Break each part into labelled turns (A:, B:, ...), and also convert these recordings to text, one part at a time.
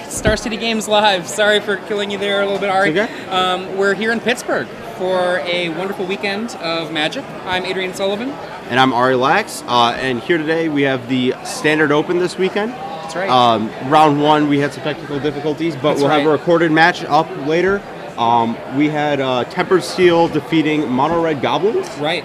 A: Star City Games Live. Sorry for killing you there a little bit, Ari.
B: It's okay.
A: We're here in Pittsburgh for a wonderful weekend of Magic. I'm Adrian Sullivan.
B: And I'm Ari Lax. And here today we have the Standard Open this weekend.
A: That's right.
B: Round one, we had some technical difficulties, but
A: That's
B: we'll
A: right.
B: have a recorded match up later. We had Tempered Steel defeating Mono Red Goblins.
A: Right.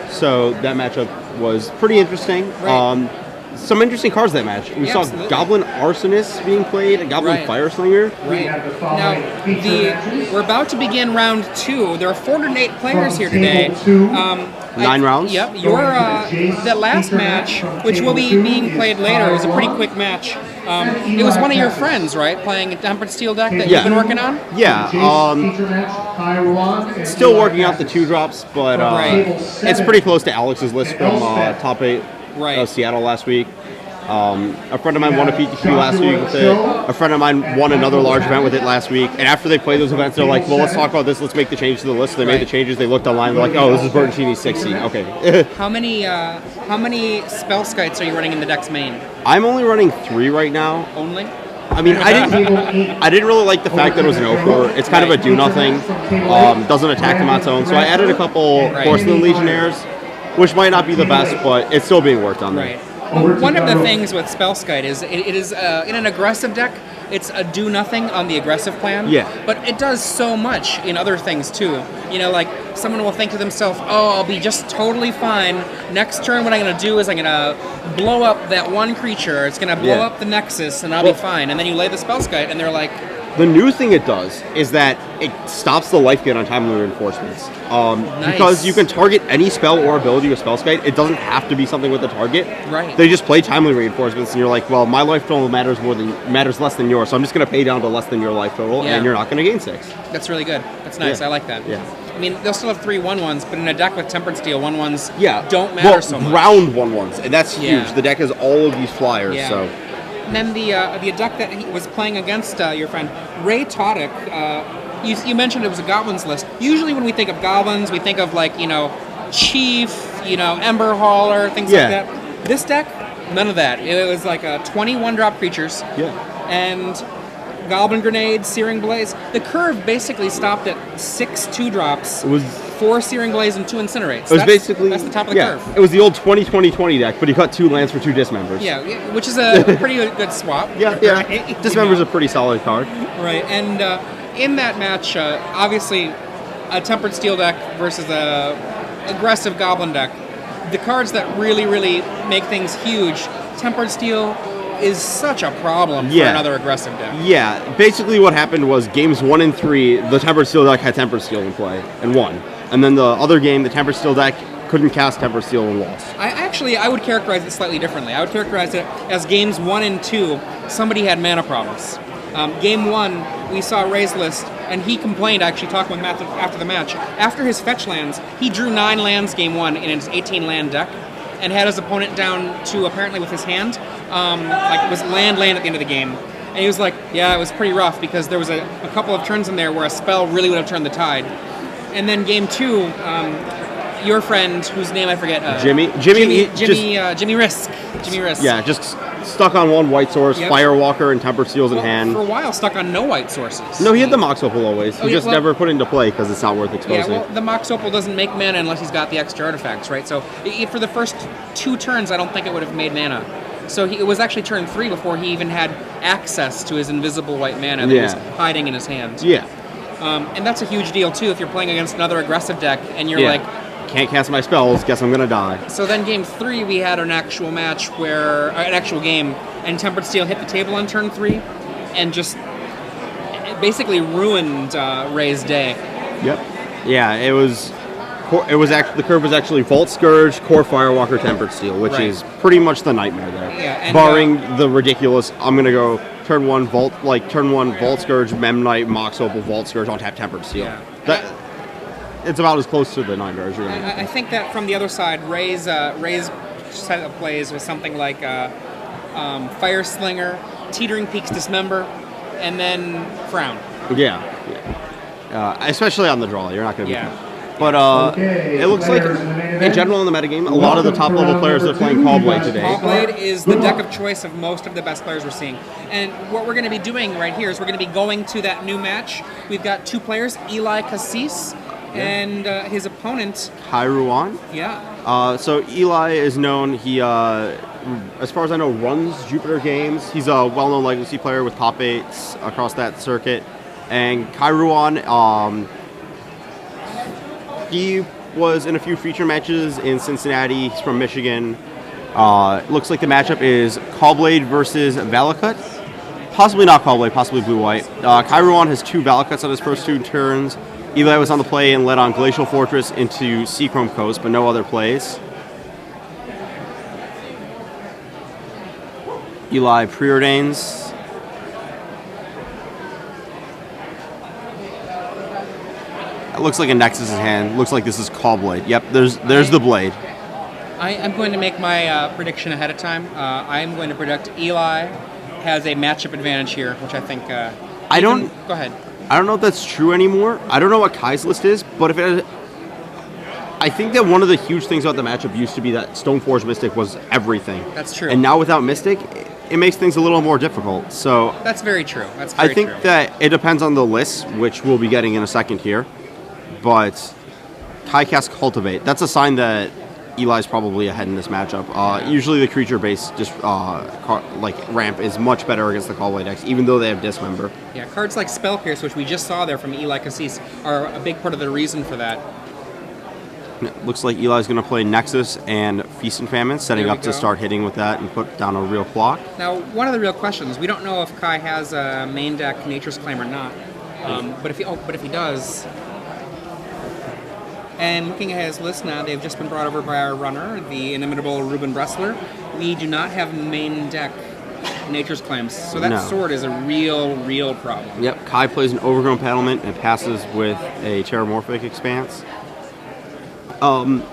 B: So that matchup was pretty interesting.
A: Right.
B: Some interesting cards that match. We saw
A: absolutely.
B: Goblin Arsonist being played, a Goblin
A: Right.
B: Fireslinger.
A: Right. Now, we're about to begin round two. There are 408 players here today.
B: 9 rounds?
A: Yep. Your that last match, which will be being played later, is a pretty quick match. It was one of your friends, right, playing a Tempered Steel deck that you've been working on?
B: Yeah. Still working out the 2-drops, but it's pretty close to Alex's list from top 8 of Seattle last week. A friend of mine won a PTQ last week with it. A friend of mine won another large event with it last week. And after they played those events, they're like, well, let's talk about this. Let's make the change to the list. So they made the changes. They looked online. They're like, oh, this is Bertoncini's 60. Okay.
A: How many spell skites are you running in the deck's main?
B: I'm only running 3 right now.
A: Only?
B: I mean, I didn't really like the fact that it was an 0-4. It's kind of a do-nothing. Doesn't attack them on its own. So I added a couple Porcelain Legionnaires, which might not be the best, but it's still being worked on there.
A: Right. Well, one of the things with Spellskite is it is in an aggressive deck, it's a do-nothing on the aggressive plan.
B: Yeah.
A: But it does so much in other things, too. You know, like, someone will think to themselves, oh, I'll be just totally fine. Next turn, what I'm going to do is I'm going to blow up that one creature. It's going to blow up the Nexus, and I'll be fine. And then you lay the Spellskite, and they're like...
B: The new thing it does is that it stops the life gain on timely reinforcements. Because you can target any spell or ability with Spellskite. It doesn't have to be something with the target.
A: Right.
B: They just play timely reinforcements, and you're like, well, my life total matters less than yours, so I'm just going to pay down to less than your life total, and you're not going to gain 6.
A: That's really good. That's nice. I like that.
B: Yeah.
A: I mean, they'll still have 3 1/1s, but in a deck with Tempered Steel, 1/1s don't matter so much.
B: Round 1/1s, and that's huge.
A: Yeah.
B: The deck has all of these flyers, so...
A: And then the deck that he was playing against your friend, Ray Todic, you mentioned it was a Goblins list. Usually when we think of Goblins, we think of, like, Chief, Ember Hauler, things like that. This deck, none of that. It was like 21-drop creatures.
B: Yeah.
A: And Goblin Grenade, Searing Blaze. The curve basically stopped at 6 2-drops.
B: It was
A: 4 Searing Blaze and 2 Incinerates.
B: It was basically...
A: That's the top of the curve.
B: It was the old 20-20-20 deck, but he cut 2 lands for 2 Dismembers.
A: Yeah, which is a pretty good swap.
B: Yeah. Dismember's a pretty solid card.
A: Right, and in that match, obviously, a Tempered Steel deck versus a aggressive Goblin deck. The cards that really, really make things huge, Tempered Steel is such a problem for another aggressive deck.
B: Yeah, basically what happened was games 1 and 3, the Tempered Steel deck had Tempered Steel in play and won. And then the other game, the Tempered Steel deck couldn't cast Tempered Steel and lost.
A: I would characterize it slightly differently. I would characterize it as games 1 and 2, somebody had mana problems. Game 1, we saw Ray's list, and he complained, actually talking with Matt after the match. After his fetch lands, he drew 9 lands game 1 in his 18-land deck, and had his opponent down to, apparently with his hand, it was land at the end of the game. And he was like, yeah, it was pretty rough, because there was a couple of turns in there where a spell really would have turned the tide. And then game 2, your friend, whose name I forget,
B: Jimmy
A: Risk.
B: Yeah, just stuck on 1 white source, Firewalker, and Tempered Steel's in hand.
A: For a while, stuck on no white sources.
B: No, he had the Mox Opal always. He just never put it into play because it's not worth exposing.
A: Yeah, well, the Mox Opal doesn't make mana unless he's got the extra artifacts, right? So for the first 2 turns, I don't think it would have made mana. So it was actually turn 3 before he even had access to his invisible white mana that was hiding in his hand.
B: Yeah.
A: And that's a huge deal, too, if you're playing against another aggressive deck and you're like...
B: Can't cast my spells, guess I'm going to die.
A: So then game 3, we had an actual match where... an actual game, and Tempered Steel hit the table on turn 3 and just basically ruined Ray's day.
B: Yep. Yeah, it was actually... The curve was actually Vault Scourge, Core Firewalker, Tempered Steel, which is pretty much the nightmare there.
A: Yeah, and,
B: barring the ridiculous, I'm going to go... Turn 1 Vault Scourge, Memnite, Mox Opal, Vault Scourge on tap Tempered Steel.
A: Yeah.
B: It's about as close to the 9 as you're going to get.
A: I think that from the other side, Ray's set of plays was something like Fire Slinger, Teetering Peaks Dismember, and then Frown.
B: Yeah. Especially on the draw, you're not going to be... But it looks like, in general in the metagame, a lot of the top-level players are playing Callblade today.
A: Callblade is the deck of choice of most of the best players we're seeing. And what we're going to be doing right here is we're going to be going to that new match. We've got 2 players, Eli Kassis and his opponent,
B: Ruan.
A: Yeah.
B: So Eli is known, he, as far as I know, runs Jupiter Games. He's a well-known Legacy player with top 8s across that circuit. And Ruan, he was in a few feature matches in Cincinnati. He's from Michigan. Looks like the matchup is Callblade versus Valakut. Possibly not Callblade, possibly blue-white. Ruan has 2 Valakuts on his first 2 turns. Eli was on the play and led on Glacial Fortress into Seachrome Coast, but no other plays. Eli preordains. It looks like a Nexus in hand. Looks like this is Callblade. Yep, there's the blade.
A: I'm going to make my prediction ahead of time. I'm going to predict Eli has a matchup advantage here, which I think... Go ahead.
B: I don't know if that's true anymore. I don't know what Kai's list is, but if it... I think that one of the huge things about the matchup used to be that Stoneforge Mystic was everything.
A: That's true.
B: And now without Mystic, it makes things a little more difficult. So
A: that's very true.
B: I think that it depends on the list, which we'll be getting in a second here. But Kai casts Cultivate. That's a sign that Eli's probably ahead in this matchup. Usually the creature-based ramp is much better against the Callblade decks, even though they have Dismember.
A: Yeah, cards like Spell Pierce, which we just saw there from Eli Kassis, are a big part of the reason for that.
B: It looks like Eli's going to play Nexus and Feast and Famine, setting up to start hitting with that and put down a real clock.
A: Now, one of the real questions, we don't know if Kai has a main deck Nature's Claim or not, but if he does... And looking at his list now, they've just been brought over by our runner, the inimitable Ruben Bressler. We do not have main deck Nature's Claims, so that sword is a real problem.
B: Yep, Kai plays an Overgrown Battlement and passes with a Terramorphic Expanse.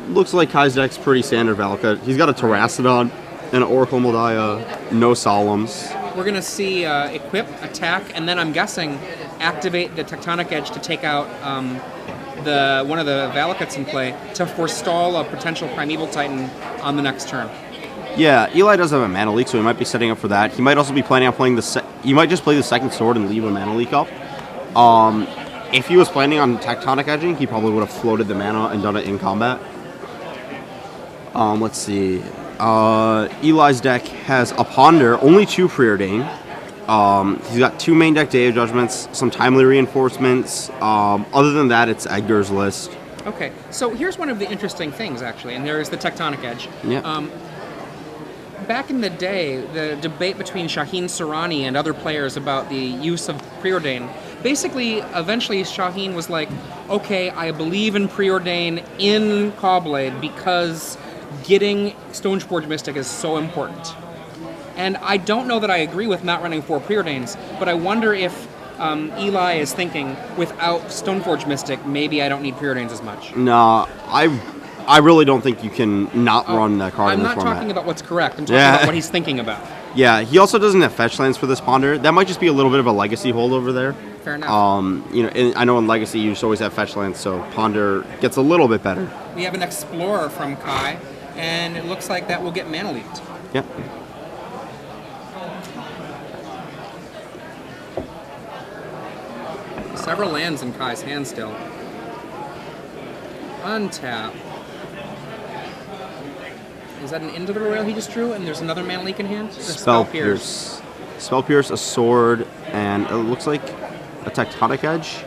B: Looks like Kai's deck's pretty standard Valakut. He's got a Terrastodon and an Oracle Moldiah, no Solemns.
A: We're going to see equip, attack, and then I'm guessing activate the Tectonic Edge to take out one of the Valakuts in play to forestall a potential Primeval Titan on the next turn.
B: Yeah, Eli does have a Mana Leak, so he might be setting up for that. He might also be planning on playing he might just play the second sword and leave a Mana Leak up. If he was planning on Tectonic Edging, he probably would have floated the mana and done it in combat. Let's see. Eli's deck has a Ponder, only 2 Preordain. He's got 2 main deck Day of Judgments, some Timely Reinforcements. Other than that, it's Edgar's list.
A: Okay, so here's one of the interesting things, actually, and there is the Tectonic Edge.
B: Yeah.
A: Back in the day, the debate between Shaheen Surani and other players about the use of Preordain, basically, eventually Shaheen was like, okay, I believe in Preordain in Callblade because getting Stoneforge Mystic is so important. And I don't know that I agree with not running 4 Preordains, but I wonder if Eli is thinking, without Stoneforge Mystic, maybe I don't need Preordains as much.
B: No, I really don't think you can not run that card in this format.
A: I'm not talking about what's correct. I'm talking about what he's thinking about.
B: Yeah, he also doesn't have fetch lands for this Ponder. That might just be a little bit of a Legacy hold over there.
A: Fair enough.
B: I know in Legacy you just always have fetch lands, so Ponder gets a little bit better.
A: We have an Explorer from Kai, and it looks like that will get Mana Leaked.
B: Yep.
A: Several lands in Kai's hand still. Untap. Is that an Into the Royal he just drew? And there's another Mana Leak in hand?
B: Spell Pierce. Spell Pierce, a sword, and it looks like a Tectonic Edge.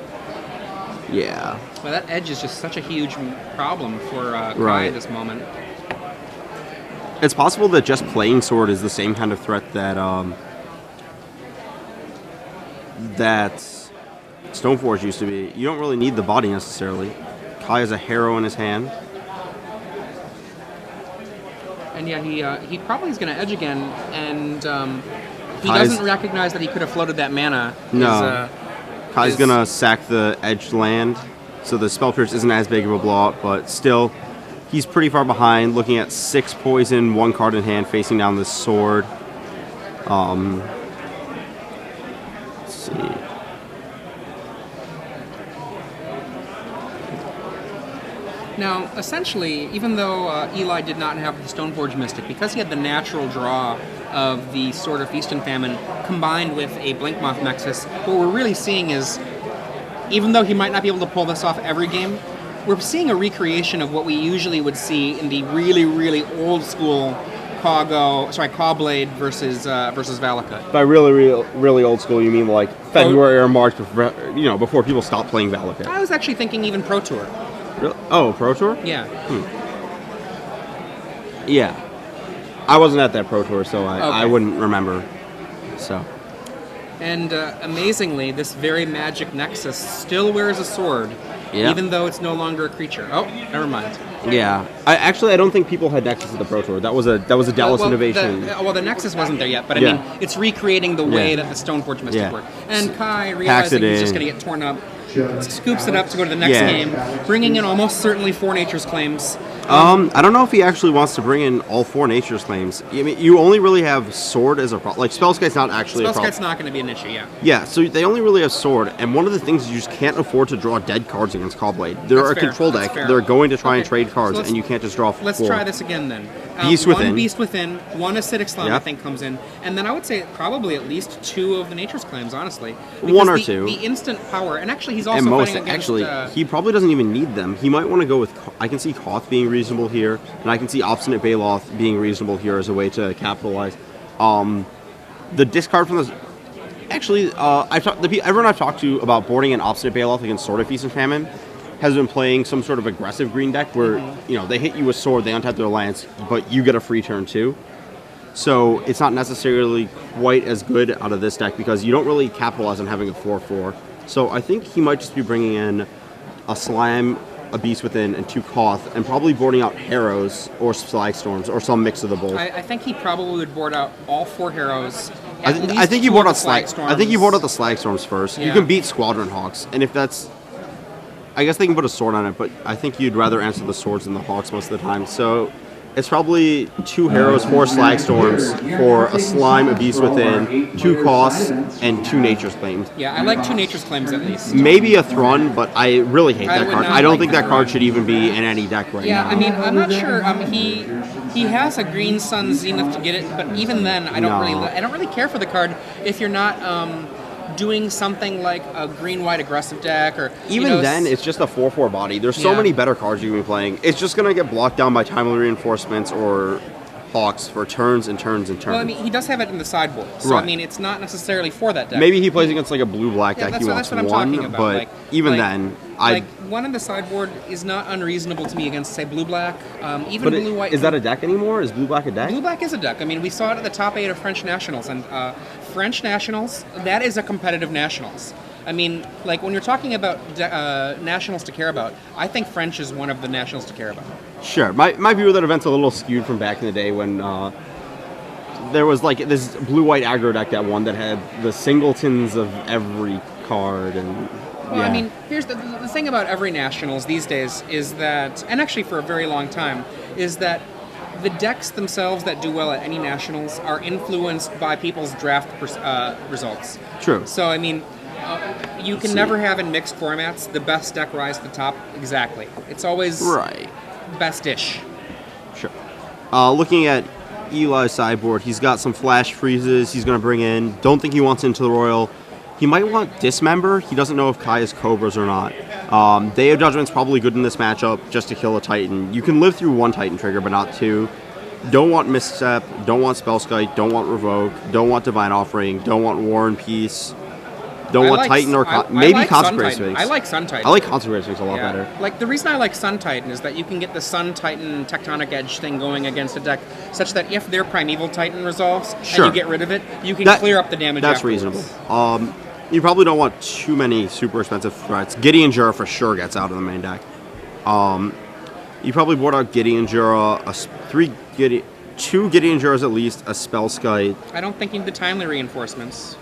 B: Yeah.
A: Well, that edge is just such a huge problem for Kai at this moment.
B: It's possible that just playing sword is the same kind of threat that that Stoneforge used to be. You don't really need the body necessarily. Kai has a Harrow in his hand.
A: And yeah, he probably is going to edge again, and he doesn't recognize that he could have floated that mana.
B: No. Kai's going to sack the edge land, so the Spell Pierce isn't as big of a blowout, but still, he's pretty far behind, looking at 6 poison, 1 card in hand, facing down this sword. Let's see.
A: Now, essentially, even though Eli did not have the Stoneforge Mystic, because he had the natural draw of the Sword of Feast and Famine combined with a Blinkmoth Nexus, what we're really seeing is, even though he might not be able to pull this off every game, we're seeing a recreation of what we usually would see in the really, really old school Cawblade versus Valakut.
B: By really old school, you mean like February or March, before people stopped playing Valakut?
A: I was actually thinking even Pro Tour.
B: Really? Oh, Pro Tour?
A: Yeah.
B: Yeah. I wasn't at that Pro Tour, so I wouldn't remember. So.
A: And amazingly, this very magic Nexus still wears a sword, even though it's no longer a creature. Oh, never mind.
B: Yeah, I don't think people had Nexus at the Pro Tour. That was a Dallas innovation.
A: The Nexus wasn't there yet, but I mean, it's recreating the way that the Stoneforge Mystic worked. And Kai, realizing he's just going to get torn up, scoops it up to go to the next game, bringing in almost certainly 4 Nature's Claims.
B: I don't know if he actually wants to bring in all 4 Nature's Claims. I mean, you only really have Sword as a problem. Like, Spellskite's not actually a problem.
A: Spellskite's not going to be an issue,
B: Yeah, so they only really have Sword, and one of the things is you just can't afford to draw dead cards against Cawblade. They're a control deck. They're going to try and trade cards, and you can't just draw 4.
A: Let's try this again, then.
B: Beast Within.
A: 1 Beast Within, 1 Acidic Slime, I think, comes in. And then I would say probably at least 2 of the Nature's Claims, honestly.
B: 1 or 2.
A: The instant power, and actually he's also fighting against...
B: Actually, he probably doesn't even need them. He might want to go with... I can see Koth being reasonable here, and I can see Obstinate Baloth being reasonable here as a way to capitalize. The discard from the... Actually, everyone I've talked to about boarding an Obstinate Baloth against Sword of Feast and Famine has been playing some sort of aggressive green deck where, they hit you with Sword, they untap their Lance, but you get a free turn too. So it's not necessarily quite as good out of this deck because you don't really capitalize on having a 4/4. So I think he might just be bringing in a Slime, a Beast Within, and 2 Koth, and probably boarding out Harrows or Slagstorms or some mix of the both.
A: I think he probably would board out all 4 Harrows.
B: I think you board out Slagstorms. I think you board out the Slagstorms first. Yeah. You can beat Squadron Hawks, and if that's... I guess they can put a sword on it, but I think you'd rather answer the swords than the Hawks most of the time. So it's probably 2 Harrows, 4 Slagstorms, for a Slime, a Beast Within, 2 Koths, and 2 Nature's Claims.
A: Yeah, I like 2 Nature's Claims at least.
B: Maybe a Thrun, but I really hate that card. I don't think that card should even be in any deck right now.
A: Yeah, I mean, I'm not sure. He has a Green Sun Zenith to get it, but even then, I don't really care for the card if you're not doing something like a green-white aggressive deck, or
B: even then, it's just a 4/4 body. There's so many better cards you can be playing. It's just gonna get blocked down by Timely Reinforcements or Hawks for turns and turns and turns.
A: Well, I mean, he does have it in the sideboard, so I mean, it's not necessarily for that deck.
B: Maybe he plays against like a blue-black deck. He wants
A: that's what I'm talking about.
B: But even then,
A: one in the sideboard is not unreasonable to me against, say, blue-black, even blue-white.
B: Is that a deck anymore? Is blue-black a deck?
A: Blue-black is a deck. I mean, we saw it at the top 8 of French Nationals, and French Nationals, that is a competitive Nationals. I mean, like, when you're talking about nationals to care about, I think French is one of the nationals to care about.
B: Sure. My view of that event's a little skewed from back in the day when there was, like, this blue-white aggro deck that won that had the singletons of every card. And
A: well, I mean, here's the thing about every nationals these days is that, and actually for a very long time, is that the decks themselves that do well at any nationals are influenced by people's draft results.
B: True.
A: So, I mean... you can never have in mixed formats the best deck rise to the top. Exactly. It's always best-ish.
B: Sure. Looking at Eli's sideboard, he's got some flash freezes he's going to bring in. Don't think he wants into the Royal. He might want Dismember. He doesn't know if Kai has Cobras or not. Day of Judgment's probably good in this matchup just to kill a Titan. You can live through 1 Titan trigger, but not 2. Don't want Misstep. Don't want Spellskite. Don't want Revoke. Don't want Divine Offering. Don't want War and Peace. Don't want Titan or maybe Consecrated Sphinx.
A: I like Sun Titan.
B: I like Consecrated Sphinx a lot better.
A: Like, the reason I like Sun Titan is that you can get the Sun Titan Tectonic Edge thing going against a deck such that if their Primeval Titan resolves and you get rid of it, you can clear up the damage afterwards.
B: That's reasonable. You probably don't want too many super expensive threats. Gideon Jura for sure gets out of the main deck. You probably board out Gideon Jura, 2 Gideon Juras at least, a Spellskite.
A: I don't think you need the Timely Reinforcements.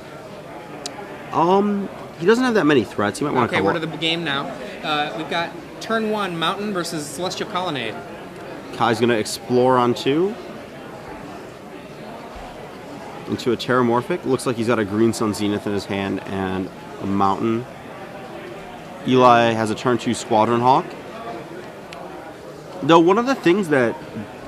B: He doesn't have that many threats. He might want to
A: we're to the game now. We've got turn 1, Mountain versus Celestial Colonnade.
B: Kai's going to explore on 2. Into a Terramorphic. Looks like he's got a Green Sun Zenith in his hand and a Mountain. Eli has a turn 2 Squadron Hawk. Though one of the things that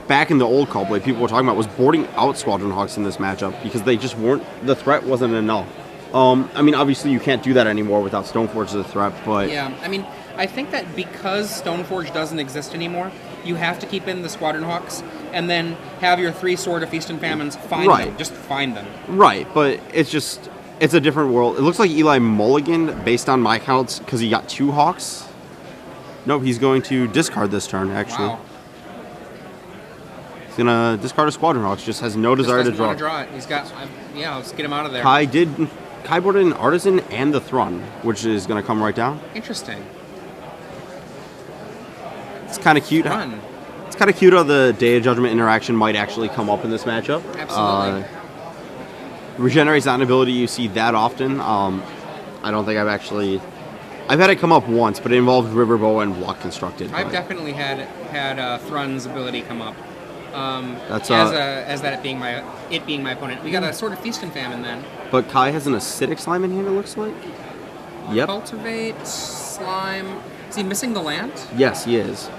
B: back in the old call play people were talking about was boarding out Squadron Hawks in this matchup because they just weren't, the threat wasn't enough. I mean, obviously you can't do that anymore without Stoneforge as a threat, but...
A: Yeah, I mean, I think that because Stoneforge doesn't exist anymore, you have to keep in the Squadron Hawks and then have your 3 Sword of Feast and Famines find them. Just find them.
B: Right, but it's just, it's a different world. It looks like Eli mulliganed, based on my counts, because he got 2 Hawks. Nope, he's going to discard this turn, actually.
A: Wow.
B: He's going to discard a Squadron Hawks, just has no desire to draw.
A: Want to draw it. He's got, yeah, let's get him out of there.
B: Kai boarded an Artisan and the Thrun, which is going to come right down.
A: Interesting.
B: It's kind of cute.
A: Thrun.
B: It's kind of cute how the Day of Judgment interaction might actually come up in this matchup.
A: Absolutely.
B: Regenerate's not an ability you see that often. I don't think I've had it come up once, but it involved Riverbow and Block Constructed.
A: I've definitely had Thrun's ability come up.
B: That's
A: as that it being my opponent. We got a Sword of Feast and Famine then.
B: But Kai has an Acidic Slime in hand, it looks like. Yep.
A: Cultivate, Slime. Is he missing the land?
B: Yes, he is.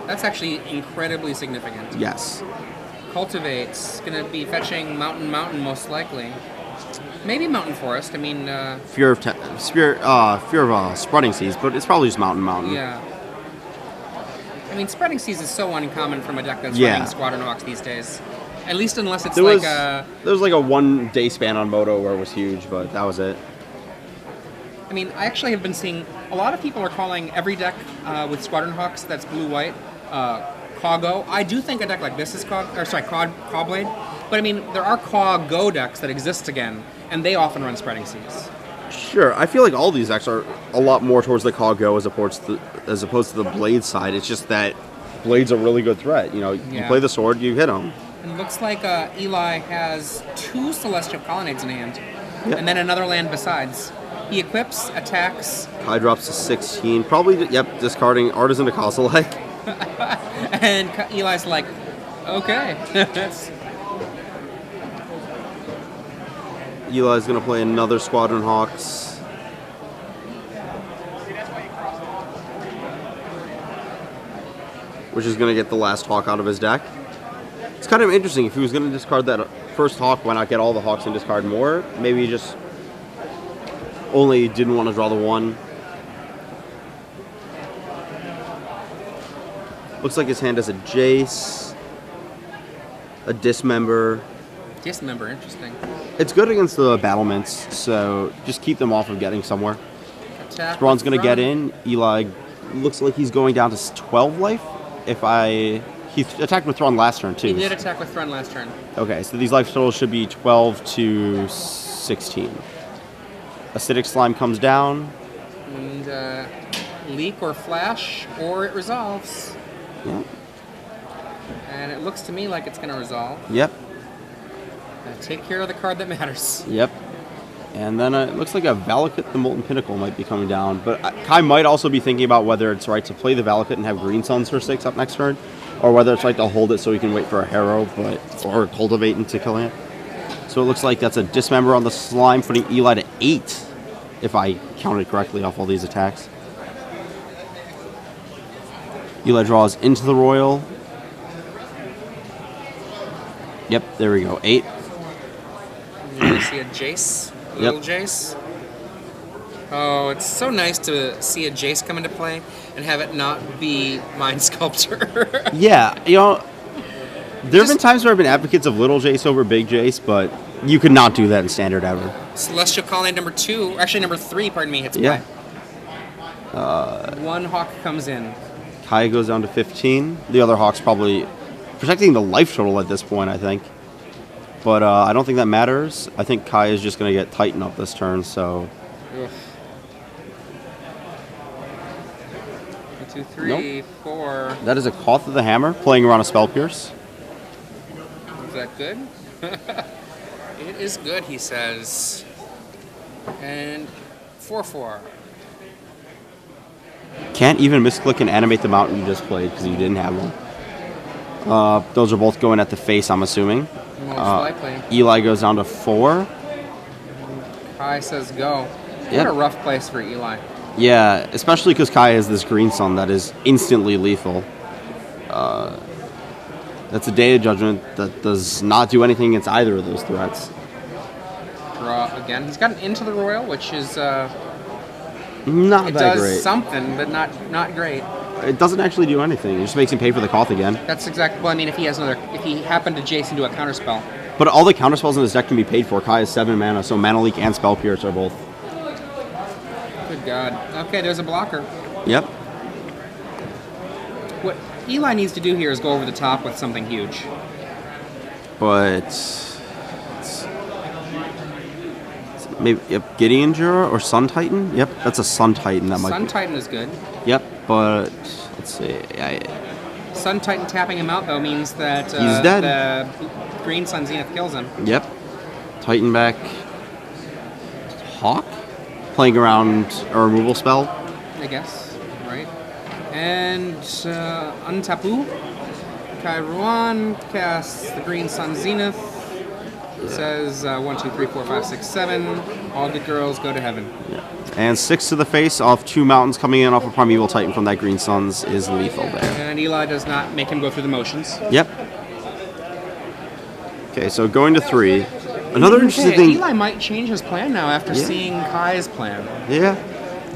A: That's actually incredibly significant.
B: Yes.
A: Cultivate's gonna be fetching Mountain most likely. Maybe Mountain Forest. I mean,
B: Fear of Spreading Seas, but it's probably just Mountain.
A: Yeah. I mean, Spreading Seas is so uncommon from a deck that's running Squadron Hawks these days. At least unless it's
B: there was like a 1 day span on Moto where it was huge, but that was it.
A: I mean, I actually have been seeing a lot of people are calling every deck with Squadron Hawks that's blue-white Caw-Go. I do think a deck like this is Caw-Blade, but I mean, there are Caw-Go decks that exist again, and they often run Spreading Seas.
B: Sure, I feel like all these decks are a lot more towards the Caw-Go as opposed to the Blade side. It's just that Blade's a really good threat. You know, you play the Sword, you hit them.
A: It looks like Eli has 2 Celestial Colonnades in hand, and then another land besides. He equips, attacks.
B: Kai drops to 16. Probably, discarding Artisan to Kozilek.
A: And Eli's like, okay.
B: Eli's going to play another Squadron Hawks. Which is going to get the last Hawk out of his deck. It's kind of interesting. If he was going to discard that first Hawk, why not get all the Hawks and discard more? Maybe he just only didn't want to draw the 1. Looks like his hand has a Jace, a Dismember.
A: Dismember, interesting.
B: It's good against the battlements, so just keep them off of getting somewhere. Thrawn's going to get in. Eli looks like he's going down to 12 life. He attacked with Thrawn last turn, too.
A: He did attack with Thrawn last turn.
B: Okay, so these life totals should be 12 to 16. Acidic Slime comes down.
A: And leak or flash, or it resolves.
B: Yep.
A: And it looks to me like it's going to resolve.
B: Yep.
A: Take care of the card that matters.
B: Yep. And then it looks like a Valakut the Molten Pinnacle might be coming down. But Kai might also be thinking about whether it's right to play the Valakut and have Green Suns for 6 up next turn, or whether it's right to hold it so he can wait for a Harrow, or Cultivate into killing it. So it looks like that's a Dismember on the Slime, putting Eli to 8, if I counted correctly off all these attacks. Eli draws into the Royal. Yep, there we go, 8.
A: You see a Jace? Little Jace? Oh, it's so nice to see a Jace come into play and have it not be Mind Sculptor.
B: Yeah, you know, there have been times where I've been advocates of Little Jace over Big Jace, but you could not do that in Standard ever.
A: Celestial Colonnade number 2, actually number 3, pardon me, hits play. Yeah. 1 Hawk comes in.
B: Kai goes down to 15. The other Hawk's probably protecting the life total at this point, I think. But I don't think that matters. I think Kai is just going to get Titan up this turn, so...
A: Ugh. 1, 2, 3, 4.
B: That is a Koth of the Hammer, playing around a Spell Pierce.
A: Is that good? It is good, he says. And 4/4.
B: Can't even misclick and animate the mountain you just played because you didn't have one. Those are both going at the face, I'm assuming.
A: Most likely.
B: Eli goes down to 4.
A: Kai says go.
B: Yep.
A: What a rough place for Eli.
B: Yeah, especially because Kai has this Green Sun that is instantly lethal. That's a Day of Judgment that does not do anything against either of those threats.
A: Draw again. He's got an Into the Royal, which is
B: not
A: it
B: that
A: does
B: great.
A: Something, but not great.
B: It doesn't actually do anything. It just makes him pay for the Koth again.
A: That's exactly. Well, I mean, if he happened to Jace into a counterspell.
B: But all the counterspells in his deck can be paid for. Kai has 7 mana, so Mana Leak and Spell Pierce are both.
A: Good God. Okay, there's a blocker.
B: Yep.
A: What Eli needs to do here is go over the top with something huge.
B: But maybe Gideon Jura or Sun Titan? Yep, that's a Sun Titan.
A: Sun Titan is good.
B: Yep, but let's see.
A: Sun Titan tapping him out though means that
B: he's dead.
A: The Green Sun Zenith kills him.
B: Yep. Titan back. Hawk? Playing around a removal spell.
A: I guess, right? And untapu. Kai Ruan casts the Green Sun Zenith. Says 1, 2, 3, 4, 5, 6, 7. All good girls go to heaven.
B: Yeah. And 6 to the face off 2 mountains coming in off a Primeval Titan from that Green Suns is lethal there.
A: And Eli does not make him go through the motions.
B: Yep. Okay, so going to 3. Another interesting thing.
A: Eli might change his plan now after seeing Kai's plan.
B: Yeah.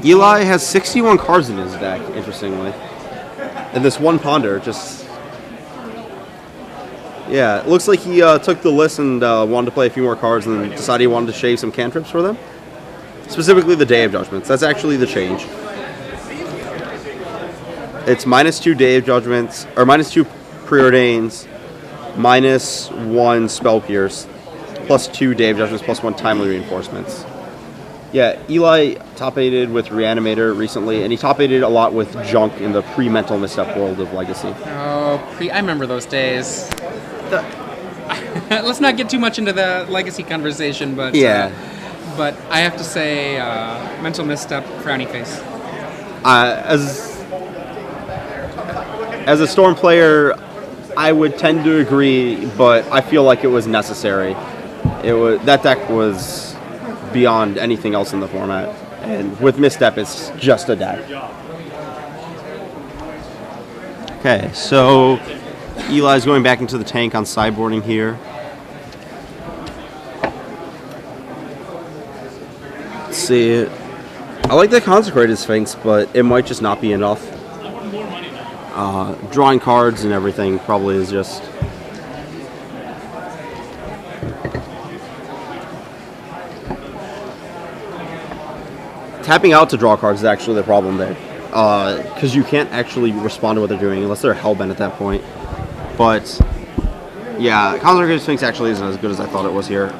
B: Eli has 61 cards in his deck, interestingly. And this one Ponder just... Yeah, it looks like he took the list and wanted to play a few more cards and then decided he wanted to shave some cantrips for them. Specifically the Day of Judgments. That's actually the change. It's -2 Day of Judgments, or -2 Preordains, -1 Spell Pierce, +2 Day of Judgments, +1 Timely Reinforcements. Yeah, Eli top-aided with Reanimator recently, and he top-aided a lot with junk in the pre-Mental Misstep world of Legacy.
A: Oh, I remember those days. Let's not get too much into the Legacy conversation, but
B: yeah.
A: But I have to say, Mental Misstep, frowny face.
B: As a Storm player, I would tend to agree, but I feel like it was necessary. That deck was beyond anything else in the format, and with Misstep, it's just a deck. Okay, so Eli's going back into the tank on sideboarding here. Let's see. I like the Consecrated Sphinx, but it might just not be enough. Drawing cards and everything probably is just... Tapping out to draw cards is actually the problem there. Because you can't actually respond to what they're doing unless they're hellbent at that point. But, yeah, Consecrated Sphinx actually isn't as good as I thought it was here.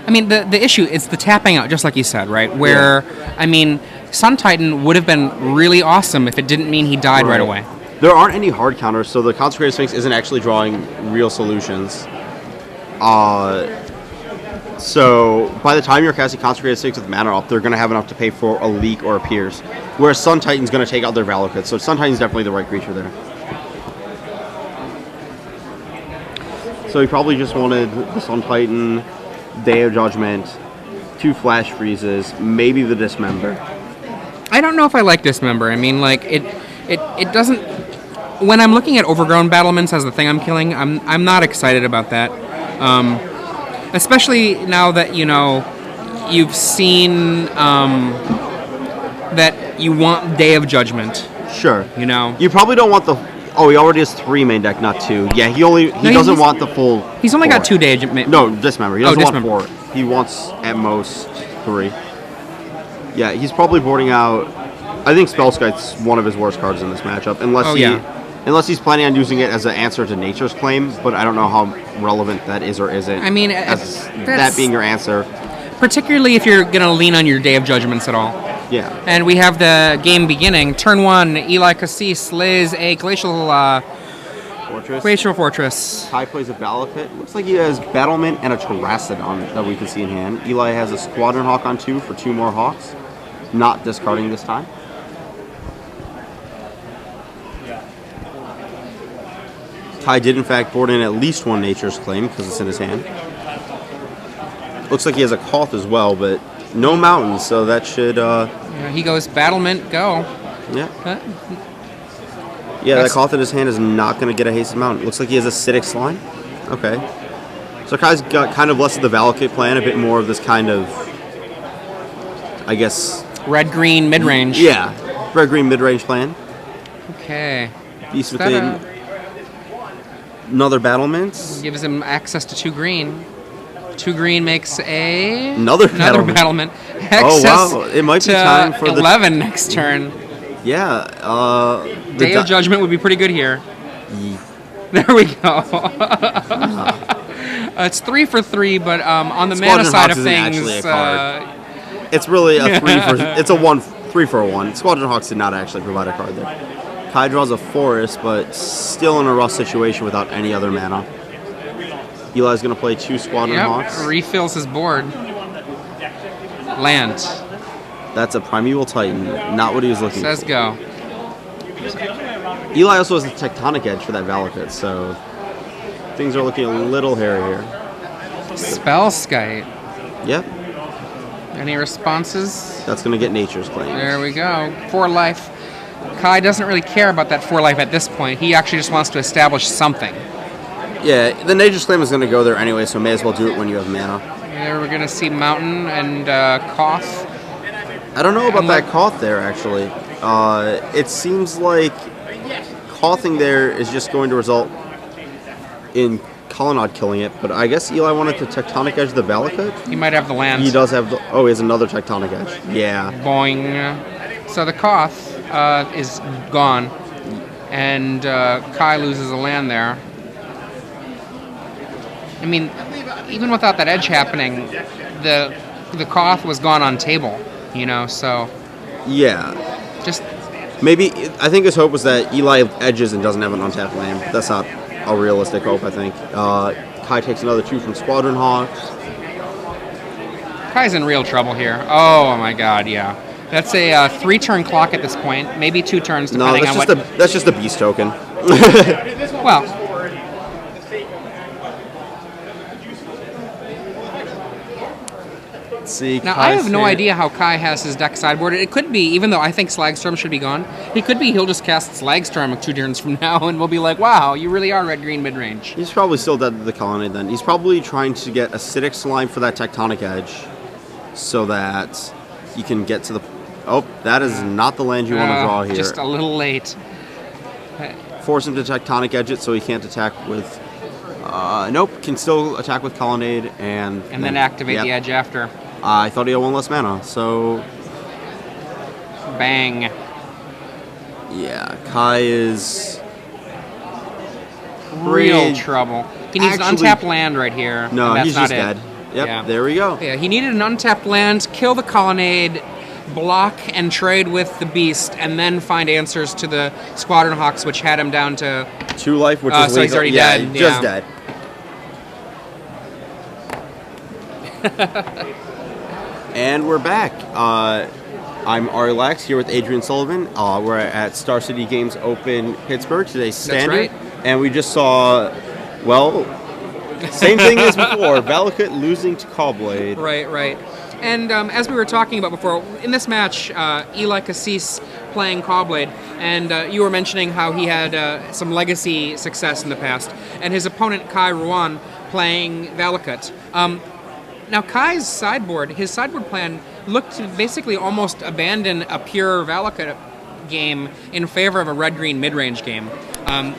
A: I mean, the issue is the tapping out, just like you said, right? Where, I mean, Sun Titan would have been really awesome if it didn't mean he died right away.
B: There aren't any hard counters, so the Consecrated Sphinx isn't actually drawing real solutions. So by the time you're casting Consecrated Sphinx with mana up, they're going to have enough to pay for a Leak or a Pierce. Whereas Sun Titan's going to take out their Valakut, so Sun Titan's definitely the right creature there. So he probably just wanted the Sun Titan, Day of Judgment, 2 Flash Freezes, maybe the Dismember.
A: I don't know if I like Dismember. I mean, like, it doesn't... When I'm looking at Overgrown Battlements as the thing I'm killing, I'm not excited about that. Especially now that, you know, you've seen that you want Day of Judgment.
B: Sure.
A: You know?
B: You probably don't want the... Oh, he already has 3 main deck, not 2. Yeah, he doesn't want the full...
A: He's only
B: 4.
A: got 2 Day of Judgment.
B: No, Dismember. He doesn't want
A: Dismember.
B: 4. He wants, at most, 3. Yeah, he's probably boarding out... I think Spellskite's one of his worst cards in this matchup, unless he's planning on using it as an answer to Nature's Claim, but I don't know how relevant that is or isn't.
A: I mean,
B: that being your answer.
A: Particularly if you're going to lean on your Day of Judgments at all.
B: Yeah.
A: And we have the game beginning. Turn 1, Eli Kassis slays a Glacial Fortress.
B: Kai plays a Valakut. Looks like he has Battlement and a Terracodon that we can see in hand. Eli has a Squadron Hawk on 2 for 2 more Hawks. Not discarding this time. Kai did in fact board in at least 1 Nature's Claim because it's in his hand. Looks like he has a Koth as well, but no mountains, so that should...
A: he goes Battlement, go.
B: Yeah. Yeah, that Koth in his hand is not going to get a hasted mount. Looks like he has Acidic Slime. Okay. So Kai's got kind of less of the Valakut plan, a bit more of this kind of, I guess...
A: Red-green mid-range.
B: Yeah, red-green mid-range plan.
A: Okay.
B: Beast Within. Another Battlement.
A: Gives him access to 2 green. 2 green makes
B: another battlement.
A: Access
B: oh wow! It might be time for
A: 11 next turn.
B: Yeah.
A: Day of Judgment would be pretty good here. There we go. It's 3 for 3, but on the mana side of things,
B: it's really a 3 for. It's a 3 for 1. Squadron Hawks did not actually provide a card there. Kai draws a Forest, but still in a rough situation without any other mana. Eli's going to play 2 Squadron Hawks.
A: Refills his board. Land.
B: That's a Primeval Titan. Not what he was looking for.
A: Says go.
B: Eli also has a Tectonic Edge for that Valakut, so things are looking a little hairy here.
A: Spellskite.
B: Yep.
A: Any responses?
B: That's going to get Nature's Claim.
A: There we go. 4 life. Kai doesn't really care about that 4 life at this point. He actually just wants to establish something.
B: Yeah, the Nature's Claim is going to go there anyway, so may as well do it when you have mana.
A: There we're going to see Mountain and Koth.
B: I don't know about that Koth there, actually. It seems like Kothing there is just going to result in Colonnade killing it, but I guess Eli wanted to Tectonic Edge the Valakut?
A: He might have the land.
B: He does have the... Oh, he has another Tectonic Edge. Yeah.
A: Boing. So the Koth is gone, and Kai loses a land there. I mean, even without that edge happening, the Koth was gone on table, you know, so...
B: Yeah.
A: Just...
B: Maybe, I think his hope was that Eli edges and doesn't have an untapped land. That's not a realistic hope, I think. Kai takes another 2 from Squadron Hawks.
A: Kai's in real trouble here. Oh my god, yeah. That's a 3-turn clock at this point, maybe 2 turns depending on what...
B: That's just a beast token.
A: Well...
B: See,
A: now, I have no idea how Kai has his deck sideboarded. It could be, even though I think Slagstorm should be gone, it could be he'll just cast Slagstorm 2 turns from now, and we'll be like, wow, you really are red-green mid-range.
B: He's probably still dead to the Colonnade then. He's probably trying to get Acidic Slime for that Tectonic Edge so that he can get to the... Oh, that is not the land you want to draw here.
A: Just a little late.
B: Force him to Tectonic Edge it so he can't attack with... nope, can still attack with Colonnade and
A: then activate the edge after.
B: I thought he had 1 less mana, so...
A: Bang.
B: Yeah, Kai is...
A: Real trouble. He needs an untapped land right here.
B: No,
A: and that's
B: he's
A: not
B: just dead. Yep,
A: yeah.
B: There we go.
A: Yeah, he needed an untapped land, kill the Colonnade, block and trade with the Beast, and then find answers to the Squadron Hawks, which had him down to...
B: 2 life, which is
A: so he's already dead.
B: Just dead. And we're back. I'm Ari Lax here with Adrian Sullivan. We're at Star City Games Open Pittsburgh. Today's Standard.
A: That's right.
B: And we just saw, well, same thing as before. Valakut losing to Caw-Blade.
A: Right. And as we were talking about before, in this match, Eli Kassis playing Caw-Blade, and you were mentioning how he had some legacy success in the past, and his opponent Kai Ruan playing Valakut. Now Kai's sideboard, his sideboard plan looked to basically almost abandon a pure Valakut game in favor of a red-green mid-range game.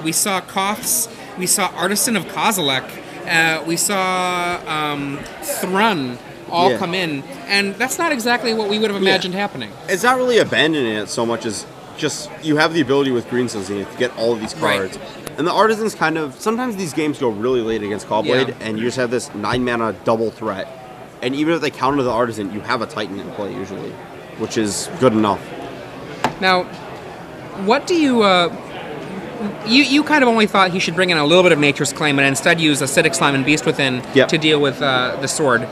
A: We saw Koths, we saw Artisan of Kozilek, we saw Thrun all come in, and that's not exactly what we would have imagined happening.
B: It's not really abandoning it so much as just you have the ability with Green Seal Zenith to get all of these cards. Right. And the Artisan's kind of, sometimes these games go really late against Caw-Blade, and you just have this 9-mana double threat. And even if they counter the Artisan, you have a Titan in play usually, which is good enough.
A: Now, what do you... You kind of only thought he should bring in a little bit of Nature's Claim and instead use Acidic Slime and Beast Within to deal with the sword.